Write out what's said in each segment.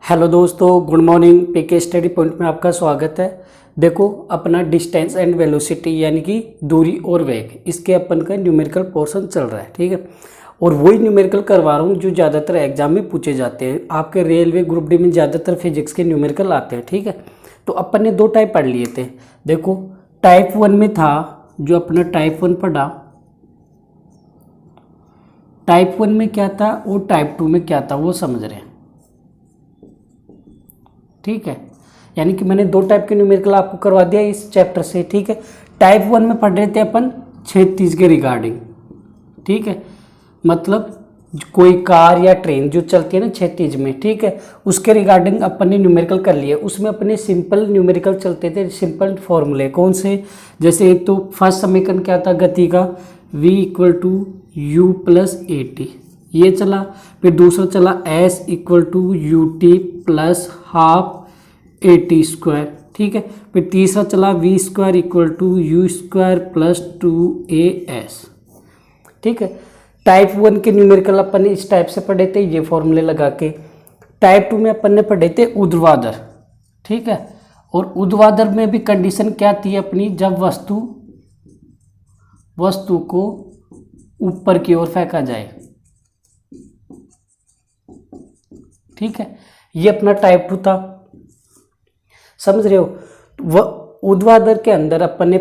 Hello दोस्तों, good morning. पीके study point में आपका स्वागत है। देखो, अपना डिस्टेंस एंड वेलोसिटी यानी कि दूरी और वेग, इसके अपन का न्यूमेरिकल पोर्शन चल रहा है, ठीक है। और वही न्यूमेरिकल करवा रहा हूँ जो ज़्यादातर एग्जाम में पूछे जाते हैं। आपके रेलवे ग्रुप डी में ज़्यादातर फिजिक्स के न्यूमेरिकल आते हैं, ठीक है। तो अपन ने दो टाइप पढ़ लिए थे। देखो, टाइप 1 में था जो अपना टाइप 1 पढ़ा, टाइप 1 में क्या था और टाइप 2 में क्या था वो समझ रहे हैं, ठीक है। यानी कि मैंने दो टाइप के न्यूमेरिकल आपको करवा दिया इस चैप्टर से, ठीक है। टाइप 1 में पढ़ रहे थे अपन क्षैतिज के रिगार्डिंग, ठीक है। मतलब कोई कार या ट्रेन जो चलती है ना क्षैतिज में, ठीक है, उसके रिगार्डिंग अपन ने न्यूमेरिकल कर लिए। उसमें अपने सिंपल न्यूमेरिकल चलते थे, सिंपल फॉर्मूले कौन से, जैसे एक तो फर्स्ट समीकरण क्या था गति का, v equal to u plus a t, ये चला। फिर दूसरा चला s equal to u t plus half a t square, ठीक है। फिर तीसरा चला v square equal to u square plus 2as, ठीक है। टाइप 1 के न्यूमेरिकल अपन ने इस टाइप से पढ़े थे, ये फॉर्मूले लगा के। टाइप 2 में अपन ने पढ़े थे ऊर्ध्वाधर, ठीक है। और ऊर्ध्वाधर में भी कंडीशन क्या थी अपनी, जब वस्तु को ऊपर की ओर फेंका जाए, ठीक है। ये अपना टाइप 2 था, समझ रहे हो। वह ऊर्ध्वाधर के अंदर अपन ने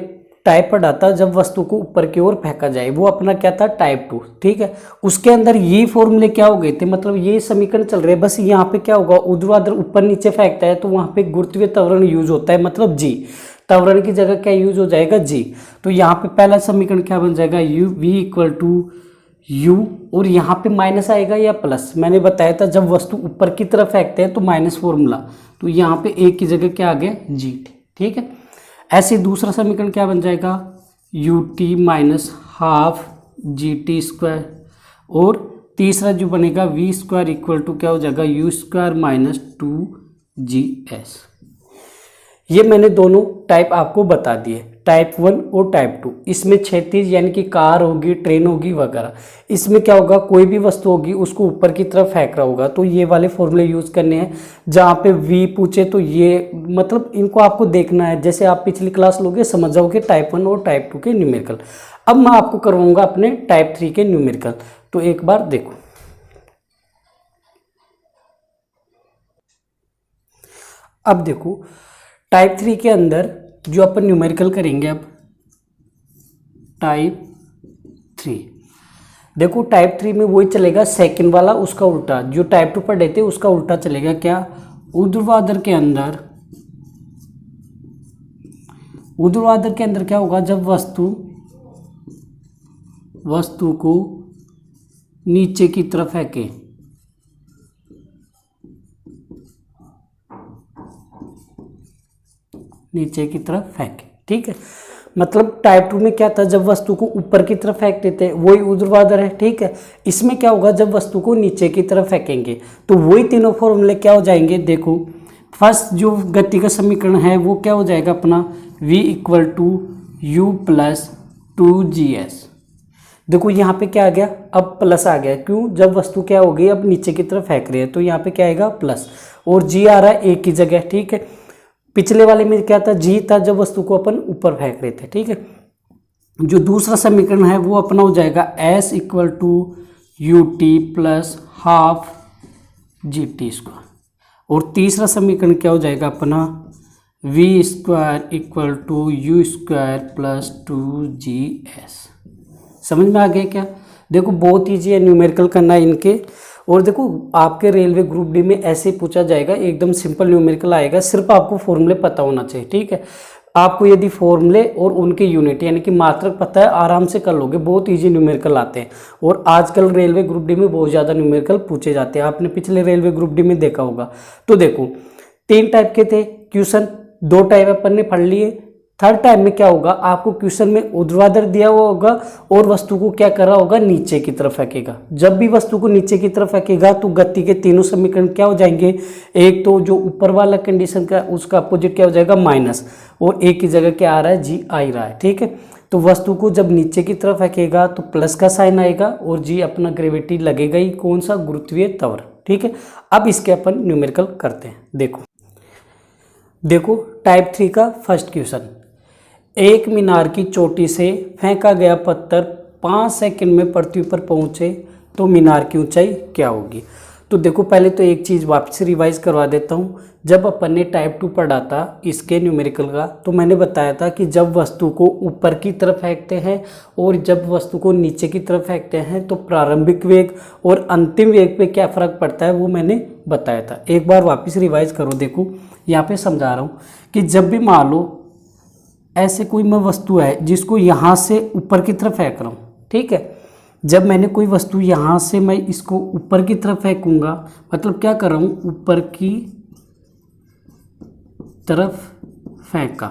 टाइप पढ़ा था जब वस्तु को ऊपर की ओर फेंका जाए, वो अपना क्या था टाइप 2, ठीक है। उसके अंदर ये फॉर्मूले क्या हो गए थे, मतलब ये समीकरण चल रहे हैं। बस यहाँ पे क्या होगा, ऊर्ध्वाधर ऊपर नीचे फेंकता है तो वहाँ पे गुरुत्वीय त्वरण यूज होता है, मतलब जी। त्वरण की जगह क्या यूज हो जाएगा, जी। तो यहाँ पे पहला समीकरण क्या बन जाएगा, u v equal to u, और यहाँ पे माइनस आएगा या प्लस। मैंने बताया था जब वस्तु ऊपर की तरफ फेंकते हैं तो माइनस फॉर्मूला, तो यहाँ पे ए की जगह क्या आ गया, जी, ठीक है। ऐसे दूसरा समीकरण क्या बन जाएगा, U T minus half g t square, और तीसरा जो बनेगा वी स्क्वायर इक्वल टू क्या हो जाएगा, यू स्क्वायर माइनस 2GS। ये मैंने दोनों टाइप आपको बता दिए, टाइप 1 और टाइप 2। इसमें क्षैतिज यानी कि कार होगी, ट्रेन होगी वगैरह। इसमें क्या होगा, कोई भी वस्तु होगी उसको ऊपर की तरफ फेंक रहा होगा, तो ये वाले फॉर्मूले यूज़ करने हैं। जहाँ पे वी पूछे तो ये, मतलब इनको आपको देखना है। जैसे आप पिछली क्लास लोगे समझ जाओगे टाइप 1 और टाइप 2 के न्यूमेरिकल। अब मैं आपको करवाऊंगा अपने टाइप 3 के न्यूमेरिकल, तो एक बार देखो। अब देखो, टाइप 3 के अंदर जो अपन न्यूमेरिकल करेंगे, अब टाइप 3 देखो, टाइप 3 में वही चलेगा सेकंड वाला, उसका उल्टा। जो टाइप 2 पढ़े थे उसका उल्टा चलेगा। क्या, ऊर्ध्वाधर के अंदर क्या होगा, जब वस्तु को नीचे की तरफ फेंके, ठीक है। मतलब टाइप 2 में क्या था, जब वस्तु को ऊपर की तरफ फेंकते थे वही ऊर्ध्वाधर है, ठीक है। इसमें क्या होगा, जब वस्तु को नीचे की तरफ फेंकेंगे तो वही तीनों फॉर्मूले क्या हो जाएंगे। देखो, फर्स्ट जो गति का समीकरण है वो क्या हो जाएगा अपना, v equal to u plus 2GS। देखो यहाँ पे क्या आ गया, अब प्लस आ गया। क्यों, जब वस्तु क्या हो गई, अब नीचे की तरफ फेंक रही है, तो यहाँ पे क्या आएगा प्लस, और g आ रहा है एक की जगह, ठीक है। पिछले वाले में क्या था, जी था जब वस्तु को अपन ऊपर फेंक रहे थे, ठीक है। जो दूसरा समीकरण है वो अपना हो जाएगा s equal to u t plus half g t square, और तीसरा समीकरण क्या हो जाएगा अपना, v square equal to u square plus 2GS। समझ में आ गया क्या। देखो, बहुत ईजी है न्यूमेरिकल करना इनके। और देखो, आपके रेलवे ग्रुप डी में ऐसे पूछा जाएगा, एकदम सिंपल न्यूमेरिकल आएगा, सिर्फ आपको फॉर्मूले पता होना चाहिए, ठीक है। आपको यदि फॉर्मूले और उनके यूनिट यानी कि मात्रक पता है, आराम से कर लोगे। बहुत इजी न्यूमेरिकल आते हैं, और आजकल रेलवे ग्रुप डी में बहुत ज़्यादा न्यूमेरिकल पूछे जाते हैं। आपने पिछले रेलवे ग्रुप डी में देखा होगा। तो देखो, 3 टाइप के थे क्वेश्चन, 2 टाइप अपन ने पढ़ लिए। थर्ड टाइम में क्या होगा, आपको क्वेश्चन में ऊर्ध्वाधर दिया हुआ होगा और वस्तु को क्या कर रहा होगा, नीचे की तरफ फेंकेगा। जब भी वस्तु को नीचे की तरफ फेंकेगा तो गति के तीनों समीकरण क्या हो जाएंगे, एक तो जो ऊपर वाला कंडीशन का उसका अपोजिट क्या हो जाएगा माइनस, और एक की जगह क्या आ रहा है, जी आ रहा है, ठीक है। तो वस्तु को जब नीचे की तरफ फेंकेगा तो प्लस का साइन आएगा और जी अपना ग्रेविटी लगेगा ही, कौन सा, गुरुत्वीय त्वरण, ठीक है। अब इसके अपन न्यूमेरिकल करते हैं। देखो टाइप 3 का फर्स्ट क्वेश्चन, एक मीनार की चोटी से फेंका गया पत्थर 5 सेकंड में पृथ्वी पर पहुंचे तो मीनार की ऊंचाई क्या होगी। तो देखो पहले तो एक चीज़ वापस रिवाइज करवा देता हूँ। जब अपन ने टाइप 2 पढ़ा था इसके न्यूमेरिकल का, तो मैंने बताया था कि जब वस्तु को ऊपर की तरफ फेंकते हैं और जब वस्तु को नीचे की तरफ फेंकते हैं तो प्रारंभिक वेग और अंतिम वेग पे क्या फ़र्क पड़ता है वो मैंने बताया था। एक बार वापस रिवाइज करो। देखो यहाँ पे समझा रहा हूँ कि जब भी मान लो ऐसे कोई मैं वस्तु है जिसको यहाँ से ऊपर की तरफ फेंक रहा हूँ, ठीक है। जब मैंने कोई वस्तु यहाँ से मैं इसको ऊपर की तरफ फेंकूंगा, मतलब क्या कर रहा हूँ, ऊपर की तरफ फेंका।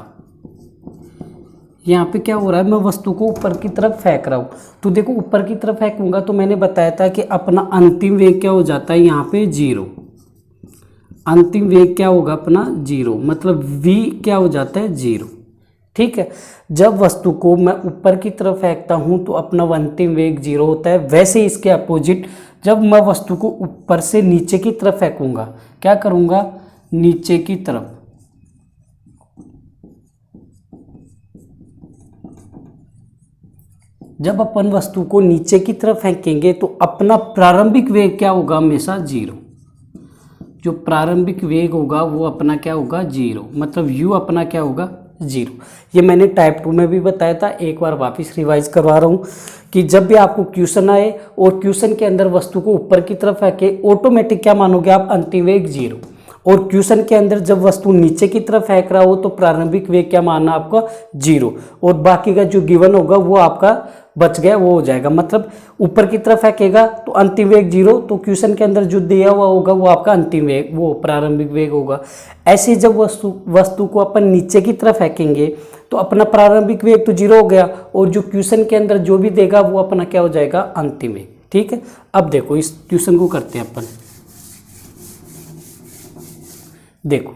यहाँ पे क्या हो रहा है, मैं वस्तु को ऊपर की तरफ फेंक रहा हूँ। तो देखो ऊपर की तरफ फेंकूंगा तो मैंने बताया था कि अपना अंतिम वेग क्या हो जाता है, यहाँ पे 0। अंतिम वेग क्या होगा अपना 0, मतलब v क्या हो जाता है 0, ठीक है। जब वस्तु को मैं ऊपर की तरफ फेंकता हूं तो अपना अंतिम वेग 0 होता है। वैसे इसके अपोजिट जब मैं वस्तु को ऊपर से नीचे की तरफ फेंकूंगा, क्या करूंगा, नीचे की तरफ, जब अपन वस्तु को नीचे की तरफ फेंकेंगे तो अपना प्रारंभिक वेग क्या होगा, हमेशा 0। जो प्रारंभिक वेग होगा वो अपना क्या होगा 0, मतलब u अपना क्या होगा 0। ये मैंने टाइप 2 में भी बताया था। एक बार वापस रिवाइज करवा रहा हूँ कि जब भी आपको क्वेश्चन आए और क्वेश्चन के अंदर वस्तु को ऊपर की तरफ फेंके, ऑटोमेटिक क्या मानोगे आप, अंतिम वेग 0। और क्वेश्चन के अंदर जब वस्तु नीचे की तरफ फेंक रहा हो तो प्रारंभिक वेग क्या मानना आपका 0, और बाकी का जो गिवन होगा वो आपका बच गया, वो हो जाएगा। मतलब ऊपर की तरफ फेंकेगा तो अंतिम वेग 0, तो क्वेश्चन के अंदर जो दिया हुआ होगा वो आपका अंतिम वेग, वो प्रारंभिक वेग होगा। ऐसे जब वस्तु को अपन नीचे की तरफ फेंकेंगे तो अपना प्रारंभिक वेग तो 0 हो गया, और जो क्वेश्चन के अंदर जो भी देगा वो अपना क्या हो जाएगा, अंतिम वेग, ठीक है। अब देखो इस क्वेश्चन को करते हैं अपन। देखो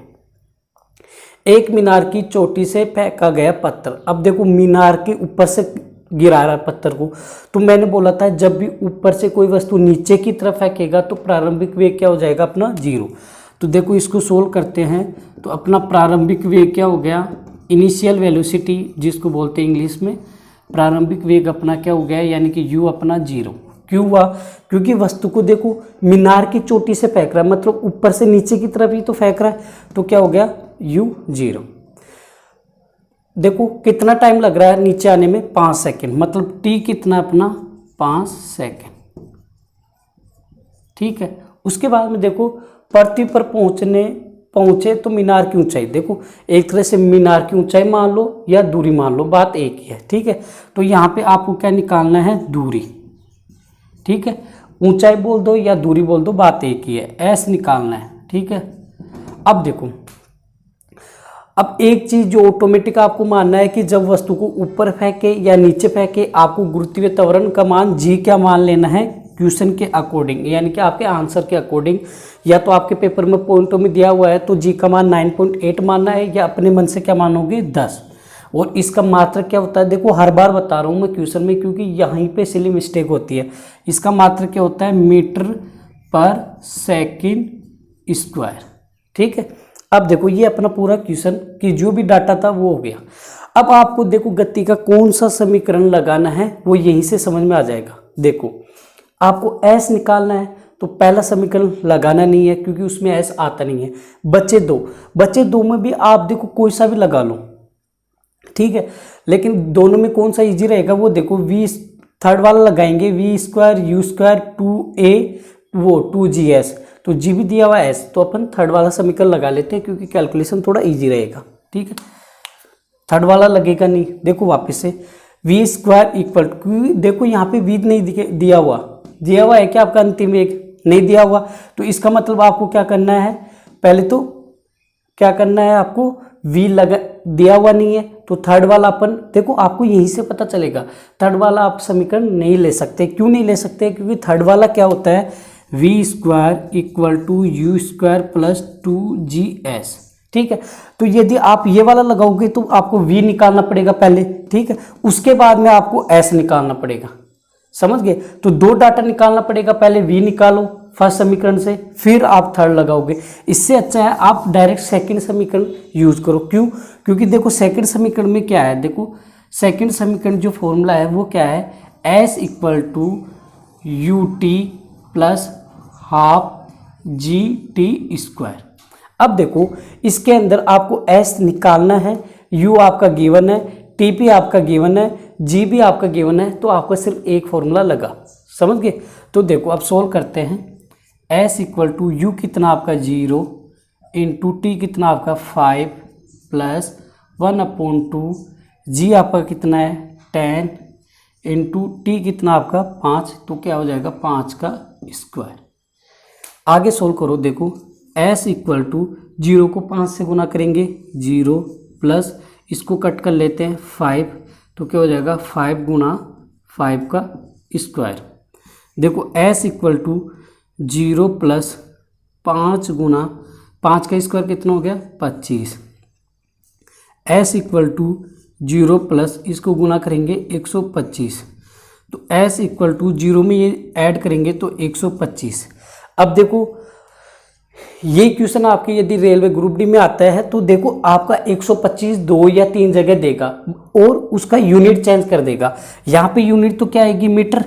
एक मीनार की चोटी से फेंका गया पत्थर। अब देखो मीनार के ऊपर से गिरा रहा है पत्थर को, तो मैंने बोला था जब भी ऊपर से कोई वस्तु नीचे की तरफ फेंकेगा तो प्रारंभिक वेग क्या हो जाएगा अपना 0। तो देखो इसको सोल्व करते हैं तो अपना प्रारंभिक वेग क्या हो गया, इनिशियल वेलोसिटी जिसको बोलते हैं इंग्लिश में, प्रारंभिक वेग अपना क्या हो गया, यानी कि u अपना 0। क्यों हुआ, क्योंकि वस्तु को देखो मीनार की चोटी से फेंक रहा है, मतलब ऊपर से नीचे की तरफ ही तो फेंक रहा है, तो क्या हो गया u 0। देखो कितना टाइम लग रहा है नीचे आने में, 5 सेकंड, मतलब t कितना अपना 5 सेकंड, ठीक है। उसके बाद में देखो पृथ्वी पर पहुंचे तो मीनार की ऊंचाई, देखो एक तरह से मीनार की ऊंचाई मान लो या दूरी मान लो, बात एक ही है, ठीक है। तो यहाँ पे आपको क्या निकालना है, दूरी, ठीक है। ऊंचाई बोल दो या दूरी बोल दो, बात एक ही है, एस निकालना है, ठीक है। अब देखो, अब एक चीज जो ऑटोमेटिक आपको मानना है कि जब वस्तु को ऊपर फेंके या नीचे फेंके, आपको गुरुत्वीय त्वरण का मान जी क्या मान लेना है, क्वेश्चन के अकॉर्डिंग, यानी कि आपके आंसर के अकॉर्डिंग। या तो आपके पेपर में पॉइंटों में दिया हुआ है तो जी का मान 9.8 मानना है, या अपने मन से क्या मानोगे 10। और इसका मात्रक क्या होता है, देखो हर बार बता रहा हूँ मैं क्वेश्चन में, क्योंकि यहीं पे सिली मिस्टेक होती है। इसका मात्रक क्या होता है, मीटर पर सेकंड स्क्वायर, ठीक है। अब देखो ये अपना पूरा क्वेश्चन की जो भी डाटा था वो हो गया। अब आपको देखो गति का कौन सा समीकरण लगाना है वो यहीं से समझ में आ जाएगा। देखो आपको एस निकालना है तो पहला समीकरण लगाना नहीं है क्योंकि उसमें एस आता नहीं है। बचे दो में भी आप देखो कोई सा भी लगा लो, ठीक है। लेकिन दोनों में कौन सा इजी रहेगा वो देखो, वी थर्ड वाला लगाएंगे, we square you square 2a वो 2gs, तो जी भी दिया हुआ है एस, तो अपन थर्ड वाला समीकरण लगा लेते हैं क्योंकि कैलकुलेशन थोड़ा इजी रहेगा, ठीक है। थर्ड वाला लगेगा नहीं, देखो वापस से वी स्क्वायर इक्वल टू, देखो यहाँ पे वी नहीं दिया हुआ है क्या आपका अंतिम वेग, नहीं दिया हुआ, तो इसका मतलब आपको क्या करना है, पहले तो क्या करना है आपको, वी लगा दिया हुआ नहीं है तो थर्ड वाला अपन देखो, आपको यहीं से पता चलेगा थर्ड वाला आप समीकरण नहीं ले सकते। क्यों नहीं ले सकते, क्योंकि थर्ड वाला क्या होता है, v square equal to u square plus 2gs, ठीक है। तो यदि आप ये वाला लगाओगे तो आपको v निकालना पड़ेगा पहले, ठीक है, उसके बाद में आपको s निकालना पड़ेगा, समझ गए। तो दो डाटा निकालना पड़ेगा, पहले v निकालो फर्स्ट समीकरण से, फिर आप थर्ड लगाओगे। इससे अच्छा है आप डायरेक्ट सेकंड समीकरण यूज करो। क्यों? क्योंकि देखो सेकंड समीकरण में क्या है, देखो सेकंड समीकरण जो फॉर्मूला है वो क्या है, S equal to u t plus half g t square. अब देखो इसके अंदर आपको S निकालना है, U आपका गिवन है, टी भी आपका गिवन है, जी भी आपका गिवन है, तो आपको सिर्फ एक फॉर्मूला लगा, समझ गए। तो देखो अब सॉल्व करते हैं। S इक्वल टू यू कितना आपका 0 इंटू टी कितना आपका 5 प्लस 1/2, जी आपका कितना है 10 इंटू टी कितना आपका 5, तो क्या हो जाएगा 5 का स्क्वायर। आगे सोल्व करो, देखो S इक्वल टू 0 को 5 से गुना करेंगे 0 प्लस इसको कट कर लेते हैं 5, तो क्या हो जाएगा 5 गुना 5 का स्क्वायर। देखो S इक्वल टू 0 प्लस 5 गुना 5 का स्क्वायर कितना हो गया 25। S इक्वल टू 0 प्लस इसको गुना करेंगे 125, तो S इक्वल टू 0 में ये ऐड करेंगे तो 125। अब देखो ये क्वेश्चन आपके यदि रेलवे ग्रुप डी में आता है तो देखो आपका 125 2 या 3 जगह देगा और उसका यूनिट चेंज कर देगा। यहाँ पे यूनिट तो क्या आएगी मीटर,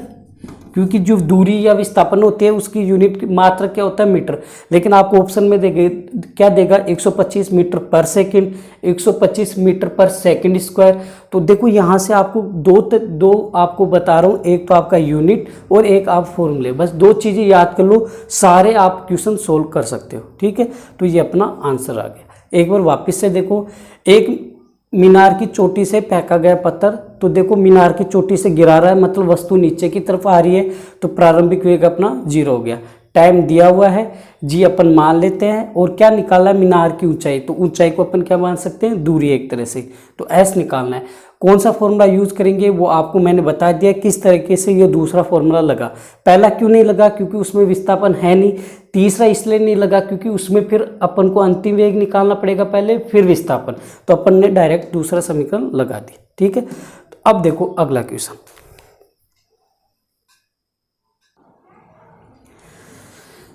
क्योंकि जो दूरी या विस्थापन होती है उसकी यूनिट मात्रा क्या होता है मीटर। लेकिन आपको ऑप्शन में देगा क्या देगा 125 मीटर पर सेकंड, 125 मीटर पर सेकंड स्क्वायर। तो देखो यहाँ से आपको दो आपको बता रहा हूँ, एक तो आपका यूनिट और एक आप फॉर्मूले, बस 2 चीज़ें याद कर लो, सारे आप क्वेश्चन सोल्व कर सकते हो। ठीक है, तो ये अपना आंसर आ गया। एक बार वापस से देखो, एक मीनार की चोटी से फेंका गया पत्थर, तो देखो मीनार की चोटी से गिरा रहा है, मतलब वस्तु नीचे की तरफ आ रही है, तो प्रारंभिक वेग अपना 0 हो गया। टाइम दिया हुआ है, जी अपन मान लेते हैं, और क्या निकालना है मीनार की ऊंचाई, तो ऊंचाई को अपन क्या मान सकते हैं दूरी एक तरह से, तो S निकालना है। कौन सा फॉर्मूला यूज करेंगे वो आपको मैंने बता दिया किस तरीके से ये दूसरा फॉर्मूला लगा। पहला क्यों नहीं लगा, क्योंकि उसमें विस्थापन है नहीं। तीसरा इसलिए नहीं लगा क्योंकि उसमें फिर अपन को अंतिम वेग निकालना पड़ेगा पहले, फिर विस्थापन, तो अपन ने डायरेक्ट दूसरा समीकरण लगा दी। ठीक है, तो अब देखो अगला क्वेश्चन।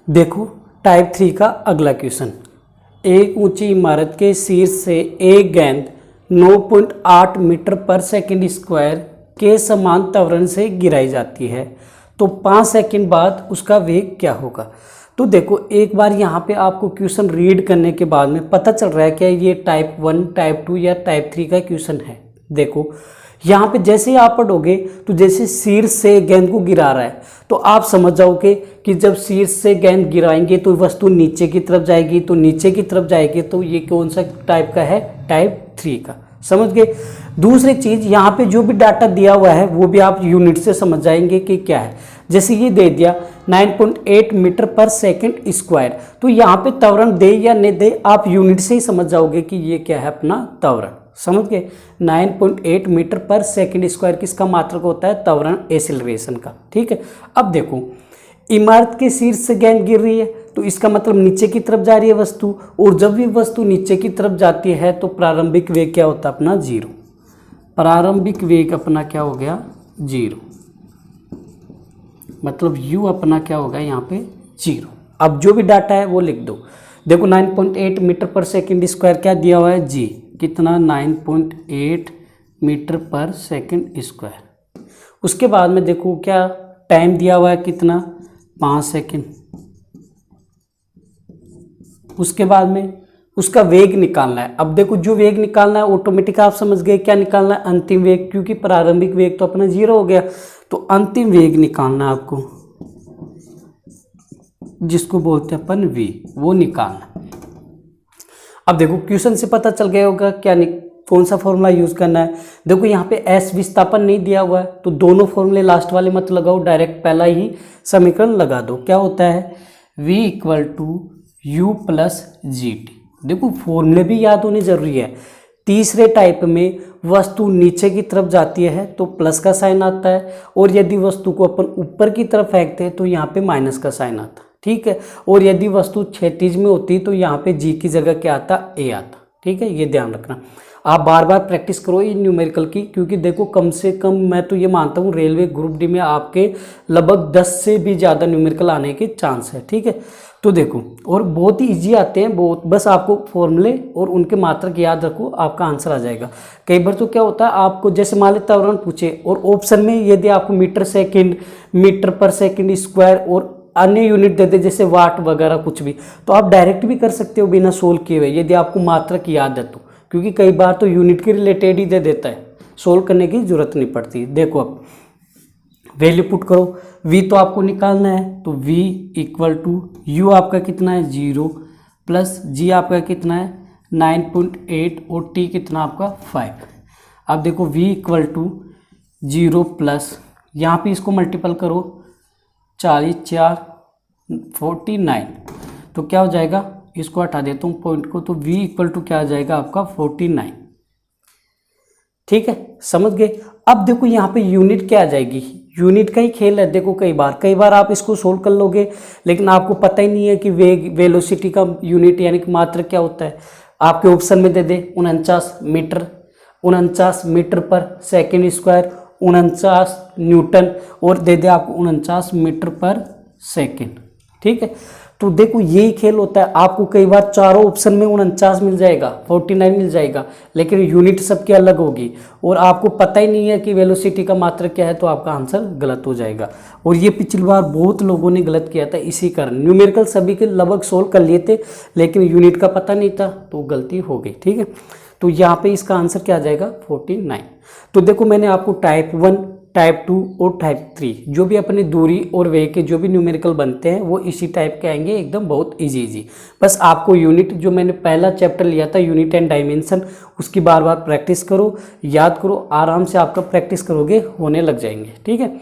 देखो टाइप 3 का अगला क्वेश्चन। एक ऊंची इमारत के शीर्ष से एक गेंद 9.8 मीटर पर सेकंड स्क्वायर के समान त्वरण से गिराई जाती है, तो 5 सेकंड बाद उसका वेग क्या होगा। तो देखो एक बार यहाँ पे आपको क्वेश्चन रीड करने के बाद में पता चल रहा है कि ये टाइप 1, टाइप 2 या टाइप 3 का क्वेश्चन है। देखो यहाँ पे जैसे ही आप पढ़ोगे तो जैसे शीर्ष से गेंद को गिरा रहा है, तो आप समझ जाओगे कि जब शीर्ष से गेंद गिराएंगे तो वस्तु नीचे की तरफ जाएगी, तो नीचे की तरफ जाएगी, तो ये कौन सा टाइप का है, टाइप 3 का। समझ गए। दूसरी चीज यहाँ पे जो भी डाटा दिया हुआ है वो भी आप यूनिट से समझ जाएंगे कि क्या है। जैसे ये दे दिया 9.8 मीटर पर सेकंड स्क्वायर, तो यहाँ पे त्वरण दे या नहीं दे आप यूनिट से ही समझ जाओगे कि ये क्या है अपना त्वरण। समझ गए। 9.8 मीटर पर सेकंड स्क्वायर किसका मात्रक होता है, त्वरण एक्सेलरेशन का। ठीक है, अब देखो इमारत के शीर्ष से गेंद गिर रही है, तो इसका मतलब नीचे की तरफ जा रही है वस्तु, और जब भी वस्तु नीचे की तरफ जाती है तो प्रारंभिक वेग क्या होता है अपना 0। प्रारंभिक वेग अपना क्या हो गया 0, मतलब u अपना क्या होगा यहाँ पे 0। अब जो भी डाटा है वो लिख दो। देखो 9.8 मीटर पर सेकंड स्क्वायर क्या दिया हुआ है g, कितना 9.8 मीटर पर सेकंड स्क्वायर। उसके बाद में देखो क्या टाइम दिया हुआ है कितना 5 सेकंड। उसके बाद में उसका वेग निकालना है। अब देखो जो वेग निकालना है ऑटोमेटिक आप समझ गए क्या निकालना है, अंतिम वेग, क्योंकि प्रारंभिक वेग तो अपना 0 हो गया, तो अंतिम वेग निकालना है आपको, जिसको बोलते हैं अपन v, वो निकालना। अब देखो क्वेश्चन से पता चल गया होगा क्या कौन सा फॉर्मूला यूज करना है। देखो यहाँ पे s विस्थापन नहीं दिया हुआ है, तो दोनों फॉर्मूले लास्ट वाले मत लगाओ, डायरेक्ट पहला ही समीकरण लगा दो। क्या होता है v equal to u plus g t. देखो फॉर्मूले भी याद होने जरूरी है। तीसरे टाइप में वस्तु नीचे की तरफ जाती है तो प्लस का साइन आता है, और यदि वस्तु को अपन ऊपर की तरफ फेंकते हैं तो यहाँ पे माइनस का साइन आता है। ठीक है, और यदि वस्तु क्षैतिज में होती तो यहाँ पे जी की जगह क्या आता, ए आता। ठीक है, ये ध्यान रखना। आप बार बार प्रैक्टिस करो ये न्यूमेरिकल की, क्योंकि देखो कम से कम मैं तो ये मानता हूँ रेलवे ग्रुप डी में आपके लगभग 10 से भी ज़्यादा न्यूमेरिकल आने के चांस है। ठीक है, तो देखो और बहुत ही इजी आते हैं बहुत, बस आपको फॉर्मूले और उनके मात्रक याद रखो, आपका आंसर आ जाएगा। कई बार तो क्या होता है आपको जैसे मान लें त्वरण पूछे और ऑप्शन में यदि आपको मीटर सेकंड, मीटर पर सेकंड स्क्वायर और अन्य यूनिट दे दे जैसे वाट वगैरह कुछ भी, तो आप डायरेक्ट भी कर सकते हो बिना सोल्व किए हुए यदि आपको मात्रक याद है तो, क्योंकि कई बार तो यूनिट के रिलेटेड ही दे देता है, सोल्व करने की जरूरत नहीं पड़ती। देखो अब वैल्यू पुट करो, v तो आपको निकालना है, तो v इक्वल टू u आपका कितना है 0 प्लस g आपका कितना है 9.8 और t कितना आपका 5। अब देखो v इक्वल टू 0 प्लस यहाँ पे इसको मल्टीपल करो 40 4 49, तो क्या हो जाएगा, इसको हटा देता हूँ पॉइंट को, तो v इक्वल टू क्या आ जाएगा आपका 49। ठीक है, समझ गए। अब देखो यहाँ पे यूनिट क्या आ जाएगी, यूनिट का ही खेल है। देखो कई बार आप इसको सोल्व कर लोगे लेकिन आपको पता ही नहीं है कि वेग वेलोसिटी का यूनिट यानी कि मात्रक क्या होता है। आपके ऑप्शन में दे दे 49 मीटर, 49 मीटर पर सेकंड स्क्वायर, 49 न्यूटन और दे दे आपको 49 मीटर पर सेकंड। ठीक है, तो देखो यही खेल होता है, आपको कई बार चारों ऑप्शन में 49 मिल जाएगा, 49 मिल जाएगा, लेकिन यूनिट सबकी अलग होगी और आपको पता ही नहीं है कि वेलोसिटी का मात्रक क्या है, तो आपका आंसर गलत हो जाएगा। और ये पिछली बार बहुत लोगों ने गलत किया था, इसी कारण न्यूमेरिकल सभी के लगभग सोल्व कर लिए थे लेकिन यूनिट का पता नहीं था तो गलती हो गई। ठीक है, तो यहाँ पे इसका आंसर क्या आ जाएगा 49। तो देखो मैंने आपको टाइप 1, टाइप 2 और टाइप 3 जो भी अपनी दूरी और वेग के जो भी न्यूमेरिकल बनते हैं वो इसी टाइप के आएंगे, एकदम बहुत इजी। बस आपको यूनिट जो मैंने पहला चैप्टर लिया था यूनिट एंड डायमेंशन, उसकी बार बार प्रैक्टिस करो, याद करो, आराम से आपका प्रैक्टिस करोगे होने लग जाएंगे। ठीक है,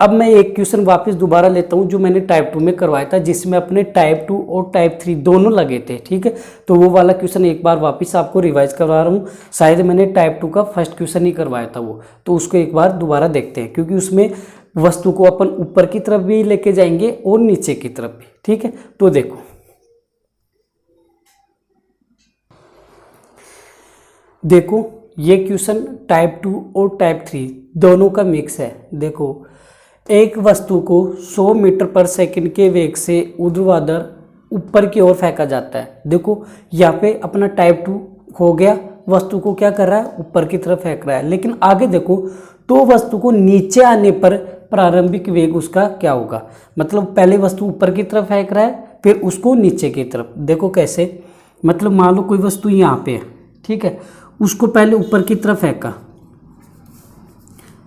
अब मैं एक क्वेश्चन वापस दोबारा लेता हूं जो मैंने टाइप 2 में करवाया था, जिसमें अपने टाइप 2 और टाइप 3 दोनों लगे थे। ठीक है, तो वो वाला क्वेश्चन एक बार वापस आपको रिवाइज करवा रहा हूं, शायद मैंने टाइप 2 का फर्स्ट क्वेश्चन ही करवाया था वो, तो उसको एक बार दोबारा देखते हैं, क्योंकि उसमें वस्तु को अपन ऊपर की तरफ भी लेके जाएंगे और नीचे की तरफ भी। ठीक है, तो देखो ये क्वेश्चन टाइप 2 और टाइप 3 दोनों का मिक्स है। देखो एक वस्तु को 100 मीटर पर सेकंड के वेग से ऊर्ध्वाधर ऊपर की ओर फेंका जाता है। देखो यहाँ पे अपना टाइप 2 हो गया, वस्तु को क्या कर रहा है ऊपर की तरफ फेंक रहा है, लेकिन आगे देखो तो वस्तु को नीचे आने पर प्रारंभिक वेग उसका क्या होगा, मतलब पहले वस्तु ऊपर की तरफ फेंक रहा है फिर उसको नीचे की तरफ। देखो कैसे, मतलब मान लो कोई वस्तु यहाँ पे है, ठीक है, उसको पहले ऊपर की तरफ फेंका,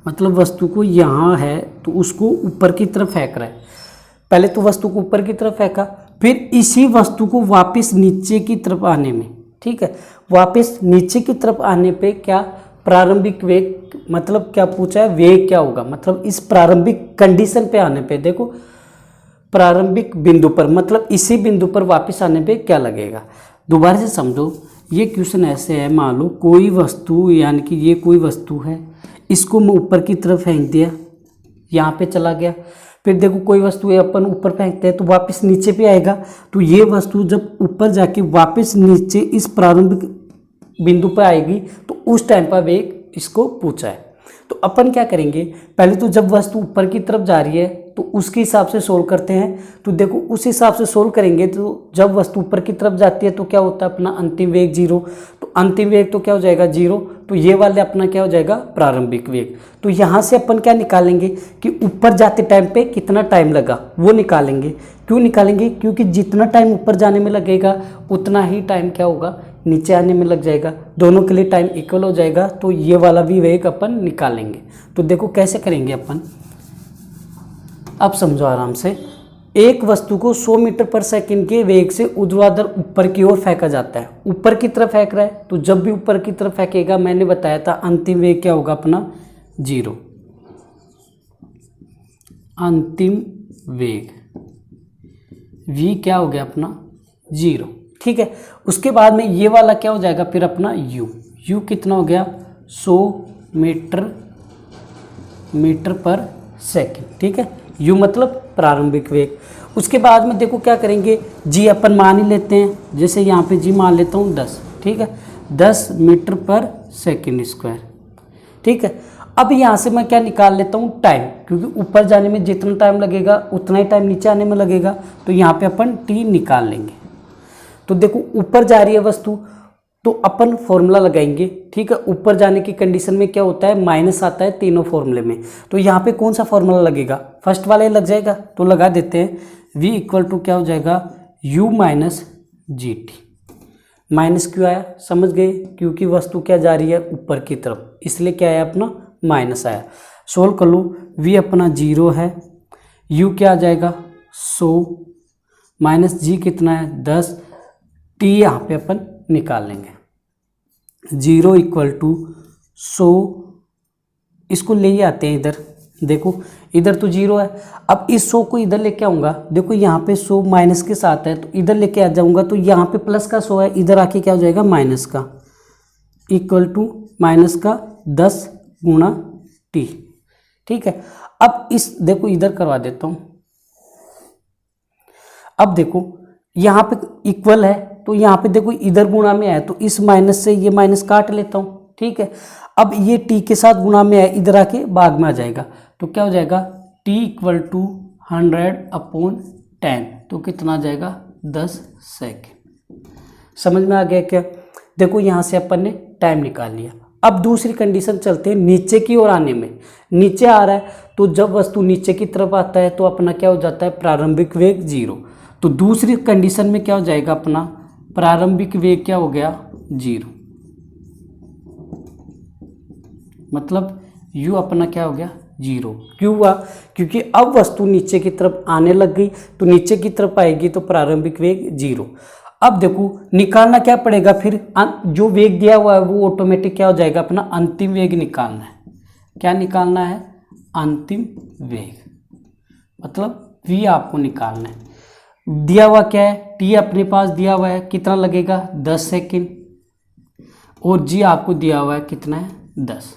मतलब वस्तु को यहाँ है तो उसको ऊपर की तरफ फेंक रहा है, पहले तो वस्तु को ऊपर की तरफ फेंका, फिर इसी वस्तु को वापस नीचे की तरफ आने में, ठीक है, वापस नीचे की तरफ आने पे क्या प्रारंभिक वेग, मतलब क्या पूछा है वेग क्या होगा, मतलब इस प्रारंभिक कंडीशन पे आने पे, देखो प्रारंभिक बिंदु पर, मतलब इसी बिंदु पर वापस आने पे क्या लगेगा। दोबारा से समझो, ये क्वेश्चन ऐसे है, मान लो कोई वस्तु, यानी कि ये कोई वस्तु है, इसको मैं ऊपर की तरफ फेंक दिया, यहाँ पे चला गया, फिर देखो कोई वस्तु है अपन ऊपर फेंकते हैं तो वापस नीचे पे आएगा, तो ये वस्तु जब ऊपर जाके वापस नीचे इस प्रारंभिक बिंदु पर आएगी तो उस टाइम पर वेग इसको पूछा है। तो अपन क्या करेंगे, पहले तो जब वस्तु ऊपर की तरफ जा रही है तो उसके हिसाब से सोल्व करते हैं। तो देखो उस हिसाब से सोल्व करेंगे तो जब वस्तु ऊपर की तरफ जाती है तो क्या होता है अपना अंतिम वेग 0, तो अंतिम वेग तो क्या हो जाएगा 0, तो ये वाले अपना क्या हो जाएगा प्रारंभिक वेग। तो यहाँ से अपन क्या निकालेंगे कि ऊपर जाते टाइम पे कितना टाइम लगा वो निकालेंगे। क्यों निकालेंगे, क्योंकि जितना टाइम ऊपर जाने में लगेगा उतना ही टाइम क्या होगा नीचे आने में लग जाएगा, दोनों के लिए टाइम इक्वल हो जाएगा, तो ये वाला भी वेग अपन निकालेंगे। तो देखो कैसे करेंगे अपन, अब समझो आराम से। एक वस्तु को 100 मीटर पर सेकंड के वेग से ऊर्ध्वाधर ऊपर की ओर फेंका जाता है, ऊपर की तरफ फेंक रहा है, तो जब भी ऊपर की तरफ फेंकेगा मैंने बताया था अंतिम वेग क्या होगा अपना 0, अंतिम वेग v क्या हो गया अपना 0, ठीक है। उसके बाद में ये वाला क्या हो जाएगा फिर अपना u कितना हो गया 100 मीटर पर सेकंड, ठीक है, u मतलब प्रारंभिक वेग। उसके बाद में देखो क्या करेंगे, g अपन मान ही लेते हैं, जैसे यहाँ पे g मान लेता हूँ 10, ठीक है, 10 मीटर पर सेकंड स्क्वायर। ठीक है, अब यहाँ से मैं क्या निकाल लेता हूँ, टाइम, क्योंकि ऊपर जाने में जितना टाइम लगेगा उतना ही टाइम नीचे आने में लगेगा, तो यहाँ पे अपन टी निकाल लेंगे। तो देखो ऊपर जा रही है वस्तु, तो अपन फॉर्मूला लगाएंगे। ठीक है, ऊपर जाने की कंडीशन में क्या होता है, माइनस आता है तीनों फॉर्मूले में। तो यहाँ पे कौन सा फॉर्मूला लगेगा, फर्स्ट वाला ही लग जाएगा, तो लगा देते हैं। v इक्वल टू क्या हो जाएगा, u minus G T. Minus क्यों आया, समझ गए, क्योंकि वस्तु क्या जा रही है ऊपर की तरफ, इसलिए क्या आया अपना माइनस आया। सोल्व कर लो, v अपना 0 है, u क्या आ जाएगा 100, माइनस जी कितना है 10, t यहाँ पे अपन निकाल लेंगे। 0 इक्वल टू 100, इसको ले ही आते हैं इधर, देखो इधर तो 0 है। अब इस 100 को इधर लेके आऊँगा, देखो यहाँ पे 100 माइनस के साथ है, तो इधर लेके आ जाऊँगा, तो यहाँ पे प्लस का 100 है, इधर आके क्या हो जाएगा माइनस का, इक्वल टू माइनस का 10 गुणा टी। ठीक है, अब इस देखो इधर करवा देता हूँ। अब देखो यहाँ पे इक्वल है, तो यहाँ पे देखो इधर गुणा में आया, तो इस माइनस से ये माइनस काट लेता हूँ। ठीक है, अब ये टी के साथ गुणा में आया, इधर आके भाग में आ जाएगा, तो क्या हो जाएगा टी इक्वल टू 100/10, तो कितना आ जाएगा 10 सेकेंड। समझ में आ गया क्या, देखो यहाँ से अपन ने टाइम निकाल लिया। अब दूसरी कंडीशन चलते हैं नीचे की ओर आने में। नीचे आ रहा है, तो जब वस्तु नीचे की तरफ आता है तो अपना क्या हो जाता है, प्रारंभिक वेग 0। तो दूसरी कंडीशन में क्या हो जाएगा, अपना प्रारंभिक वेग क्या हो गया 0, मतलब u अपना क्या हो गया 0। क्यों हुआ, क्योंकि अब वस्तु नीचे की तरफ आने लग गई, तो नीचे की तरफ आएगी तो प्रारंभिक वेग 0। अब देखो निकालना क्या पड़ेगा फिर, जो वेग दिया हुआ है वो ऑटोमेटिक क्या हो जाएगा, अपना अंतिम वेग निकालना है। क्या निकालना है, अंतिम वेग, मतलब v आपको निकालना है। दिया हुआ क्या है, t अपने पास दिया हुआ है, कितना लगेगा 10 सेकेंड, और g आपको दिया हुआ है कितना है 10।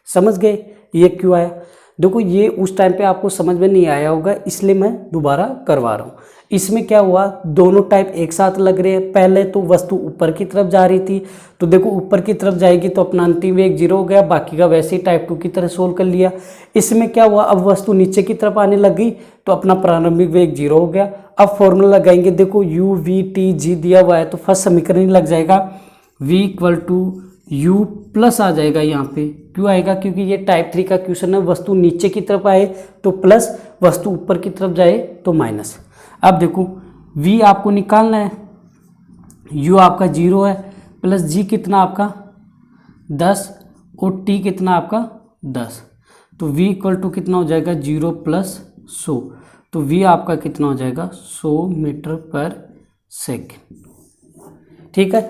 समझ गए ये क्यों आया, देखो ये उस टाइम पे आपको समझ में नहीं आया होगा, इसलिए मैं दोबारा करवा रहा हूँ। इसमें क्या हुआ, दोनों टाइप एक साथ लग रहे हैं। पहले तो वस्तु ऊपर की तरफ जा रही थी, तो देखो ऊपर की तरफ जाएगी तो अपना अंतिम वेग 0 हो गया, बाकी का वैसे ही टाइप 2 की तरह सोल्व कर लिया। इसमें क्या हुआ, अब वस्तु नीचे की तरफ आने लग गई तो अपना प्रारंभिक वेग 0 हो गया। अब फॉर्मूला लगाएंगे, देखो u v t g दिया हुआ है, तो फर्स्ट समीकरण लग जाएगा v equal to u plus आ जाएगा यहाँ पे, क्यों आएगा, क्योंकि ये टाइप 3 का क्वेश्चन है, वस्तु नीचे की तरफ आए तो प्लस, वस्तु ऊपर की तरफ जाए तो माइनस। अब देखो v आपको निकालना है, u आपका 0 है, प्लस g कितना आपका 10, और t कितना आपका 10, तो v इक्वल टू कितना हो जाएगा 0 प्लस 100, तो v आपका कितना हो जाएगा 100 मीटर पर सेकेंड। ठीक है,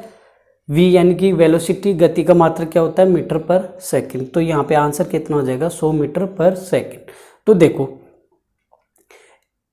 v यानी कि वेलोसिटी, गति का मात्रक क्या होता है मीटर पर सेकंड, तो यहाँ पे आंसर कितना हो जाएगा 100 मीटर पर सेकंड। तो देखो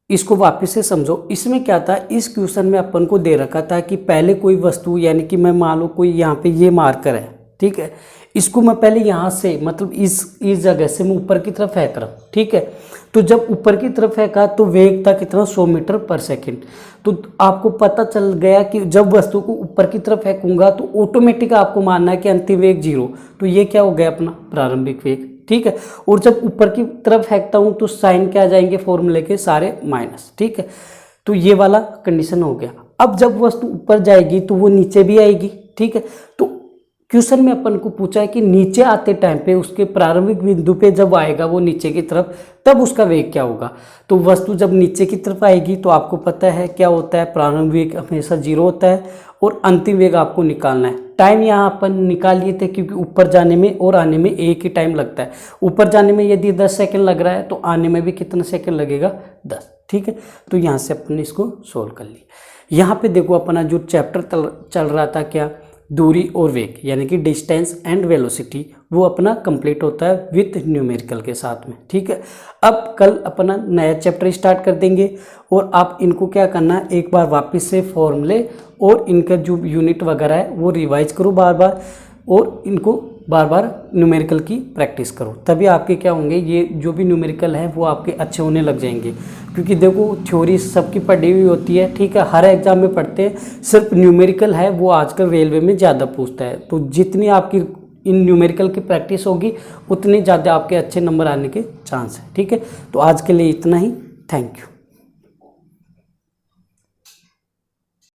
इसको वापस से समझो, इसमें क्या था, इस क्वेश्चन में अपन को दे रखा था कि पहले कोई वस्तु, यानी कि मैं मान लो कोई यहाँ पे ये मार्कर है, ठीक है, इसको मैं पहले यहाँ से, मतलब इस जगह से मैं ऊपर की तरफ फेंक रहा हूँ। ठीक है, तो जब ऊपर की तरफ फेंका तो वेग था कितना 100 मीटर पर सेकंड। तो आपको पता चल गया कि जब वस्तु को ऊपर की तरफ फेंकूंगा तो ऑटोमेटिक आपको मानना है कि अंतिम वेग 0, तो ये क्या हो गया अपना प्रारंभिक वेग। ठीक है, और जब ऊपर की तरफ फेंकता हूँ तो साइन क्या आ जाएंगे फॉर्मूले के सारे माइनस। ठीक है, तो ये वाला कंडीशन हो गया। अब जब वस्तु ऊपर जाएगी तो वो नीचे भी आएगी। ठीक है, तो क्वेश्चन में अपन को पूछा है कि नीचे आते टाइम पे उसके प्रारंभिक बिंदु पे जब आएगा वो नीचे की तरफ, तब उसका वेग क्या होगा। तो वस्तु जब नीचे की तरफ आएगी तो आपको पता है क्या होता है, प्रारंभिक वेग हमेशा 0 होता है, और अंतिम वेग आपको निकालना है। टाइम यहाँ अपन निकाल लिए थे, क्योंकि ऊपर जाने में और आने में एक ही टाइम लगता है। ऊपर जाने में यदि 10 सेकेंड लग रहा है तो आने में भी कितना सेकेंड लगेगा 10। ठीक है, तो यहाँ से अपन ने इसको सोल्व कर लिया। यहाँ पे देखो अपना जो चैप्टर चल रहा था क्या, दूरी और वेग, यानी कि डिस्टेंस एंड वेलोसिटी, वो अपना कंप्लीट होता है विथ न्यूमेरिकल के साथ में। ठीक है, अब कल अपना नया चैप्टर स्टार्ट कर देंगे, और आप इनको क्या करना है, एक बार वापस से फॉर्मूले और इनका जो यूनिट वगैरह है वो रिवाइज करो बार बार, और इनको बार बार न्यूमेरिकल की प्रैक्टिस करो, तभी आपके क्या होंगे, ये जो भी न्यूमेरिकल है वो आपके अच्छे होने लग जाएंगे। क्योंकि देखो थ्योरी सबकी पढ़ी हुई होती है, ठीक है, हर एग्जाम में पढ़ते हैं, सिर्फ न्यूमेरिकल है वो आजकल रेलवे में ज़्यादा पूछता है। तो जितनी आपकी इन न्यूमेरिकल की प्रैक्टिस होगी उतने ज़्यादा आपके अच्छे नंबर आने के चांस है। ठीक है, तो आज के लिए इतना ही। Thank you.